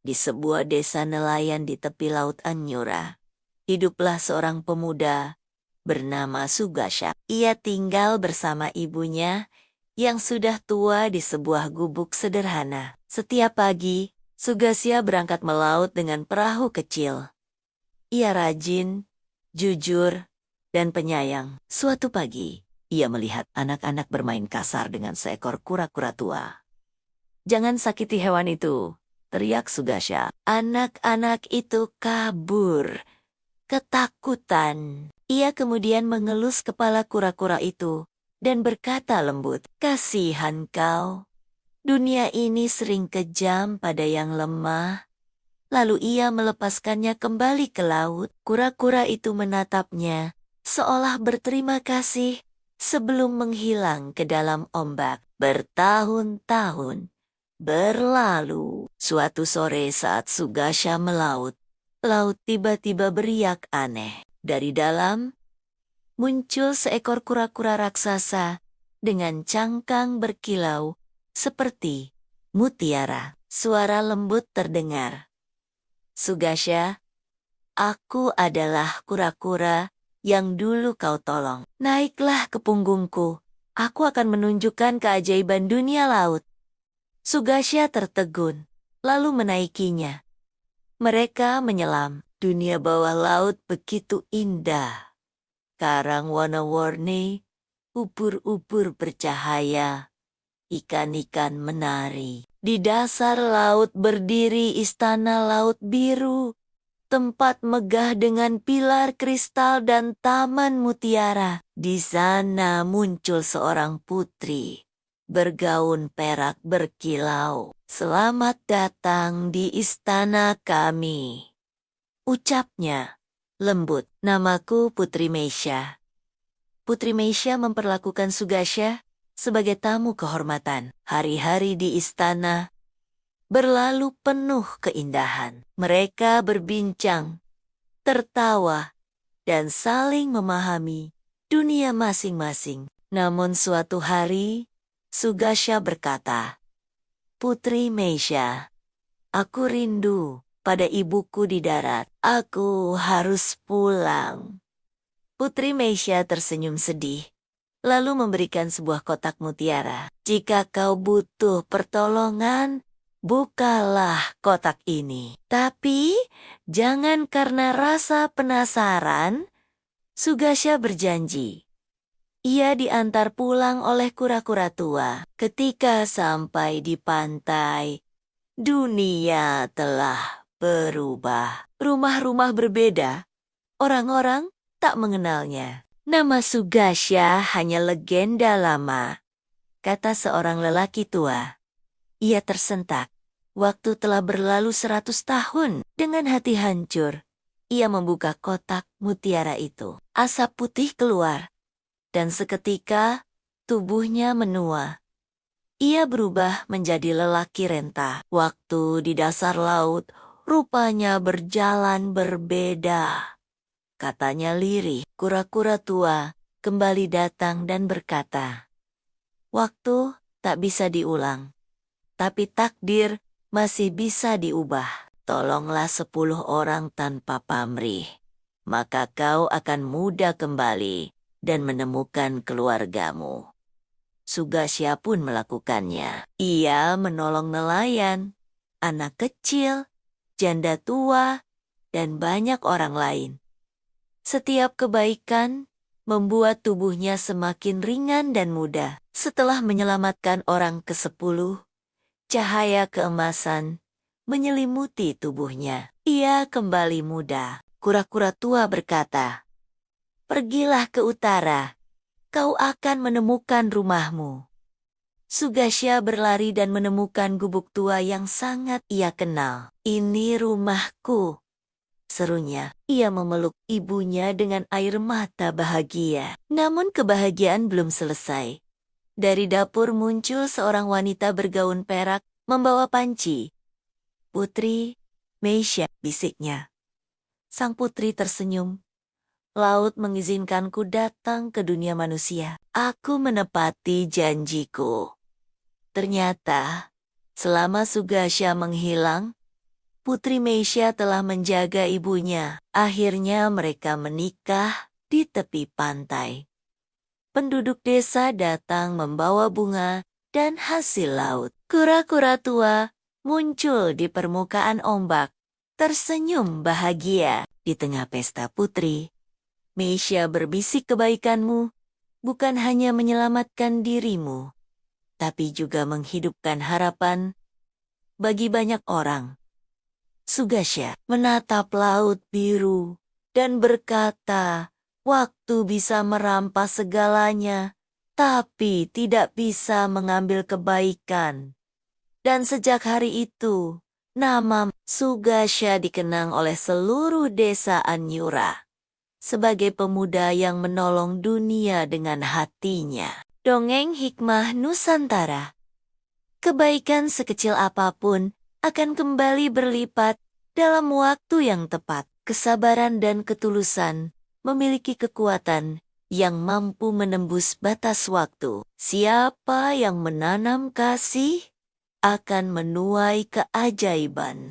Di sebuah desa nelayan di tepi laut Anyura, hiduplah seorang pemuda bernama Sugasha. Ia tinggal bersama ibunya yang sudah tua di sebuah gubuk sederhana. Setiap pagi, Sugasha berangkat melaut dengan perahu kecil. Ia rajin, jujur, dan penyayang. Suatu pagi, ia melihat anak-anak bermain kasar dengan seekor kura-kura tua. "Jangan sakiti hewan itu," teriak Sugasha. Anak-anak itu kabur, ketakutan. Ia kemudian mengelus kepala kura-kura itu dan berkata lembut, "Kasihan kau. Dunia ini sering kejam pada yang lemah." Lalu ia melepaskannya kembali ke laut. Kura-kura itu menatapnya, seolah berterima kasih sebelum menghilang ke dalam ombak. Bertahun-tahun berlalu. Suatu sore saat Sugasha melaut, laut tiba-tiba beriak aneh. Dari dalam, muncul seekor kura-kura raksasa dengan cangkang berkilau seperti mutiara. Suara lembut terdengar. "Sugasha, aku adalah kura-kura yang dulu kau tolong. Naiklah ke punggungku, aku akan menunjukkan keajaiban dunia laut." Sugasha tertegun, lalu menaikinya. Mereka menyelam. Dunia bawah laut begitu indah. Karang warna-warni, ubur-ubur bercahaya, ikan-ikan menari. Di dasar laut berdiri istana laut biru, tempat megah dengan pilar kristal dan taman mutiara. Di sana muncul seorang putri, bergaun perak berkilau. "Selamat datang di istana kami," ucapnya lembut. "Namaku Putri Meisha." Putri Meisha memperlakukan Sugasha sebagai tamu kehormatan. Hari-hari di istana berlalu penuh keindahan. Mereka berbincang, tertawa, dan saling memahami dunia masing-masing. Namun suatu hari, Sugasha berkata, "Putri Meisha, aku rindu pada ibuku di darat. Aku harus pulang." Putri Meisha tersenyum sedih, lalu memberikan sebuah kotak mutiara. "Jika kau butuh pertolongan, bukalah kotak ini. Tapi jangan karena rasa penasaran." Sugasha berjanji. Ia diantar pulang oleh kura-kura tua. Ketika sampai di pantai, dunia telah berubah. Rumah-rumah berbeda. Orang-orang tak mengenalnya. "Nama Sugasha hanya legenda lama," kata seorang lelaki tua. Ia tersentak. Waktu telah berlalu 100 tahun. Dengan hati hancur, ia membuka kotak mutiara itu. Asap putih keluar, dan seketika tubuhnya menua. Ia berubah menjadi lelaki renta. Waktu di dasar laut, rupanya berjalan berbeda. Katanya lirih. Kura-kura tua kembali datang dan berkata, "Waktu tak bisa diulang, tapi takdir masih bisa diubah. Tolonglah 10 orang tanpa pamrih, maka kau akan muda kembali dan menemukan keluargamu." Sugasha pun melakukannya. Ia menolong nelayan, anak kecil, janda tua, dan banyak orang lain. Setiap kebaikan membuat tubuhnya semakin ringan dan muda. Setelah menyelamatkan orang ke-10, cahaya keemasan menyelimuti tubuhnya. Ia kembali muda. Kura-kura tua berkata, "Pergilah ke utara, kau akan menemukan rumahmu." Sugasha berlari dan menemukan gubuk tua yang sangat ia kenal. "Ini rumahku," serunya. Ia memeluk ibunya dengan air mata bahagia. Namun kebahagiaan belum selesai. Dari dapur muncul seorang wanita bergaun perak membawa panci. "Putri Meisha," bisiknya. Sang putri tersenyum. "Laut mengizinkanku datang ke dunia manusia. Aku menepati janjiku." Ternyata, selama Sugasha menghilang, Putri Meisha telah menjaga ibunya. Akhirnya mereka menikah di tepi pantai. Penduduk desa datang membawa bunga dan hasil laut. Kura-kura tua muncul di permukaan ombak, tersenyum bahagia di tengah pesta putri. Meisha berbisik kebaikanmu bukan hanya menyelamatkan dirimu, tapi juga menghidupkan harapan bagi banyak orang. Sugasha menatap laut biru dan berkata, waktu bisa merampas segalanya, tapi tidak bisa mengambil kebaikan. Dan sejak hari itu, nama Sugasha dikenang oleh seluruh desa Anyura sebagai pemuda yang menolong dunia dengan hatinya. Dongeng Hikmah Nusantara. Kebaikan sekecil apapun akan kembali berlipat dalam waktu yang tepat. Kesabaran dan ketulusan memiliki kekuatan yang mampu menembus batas waktu. Siapa yang menanam kasih akan menuai keajaiban.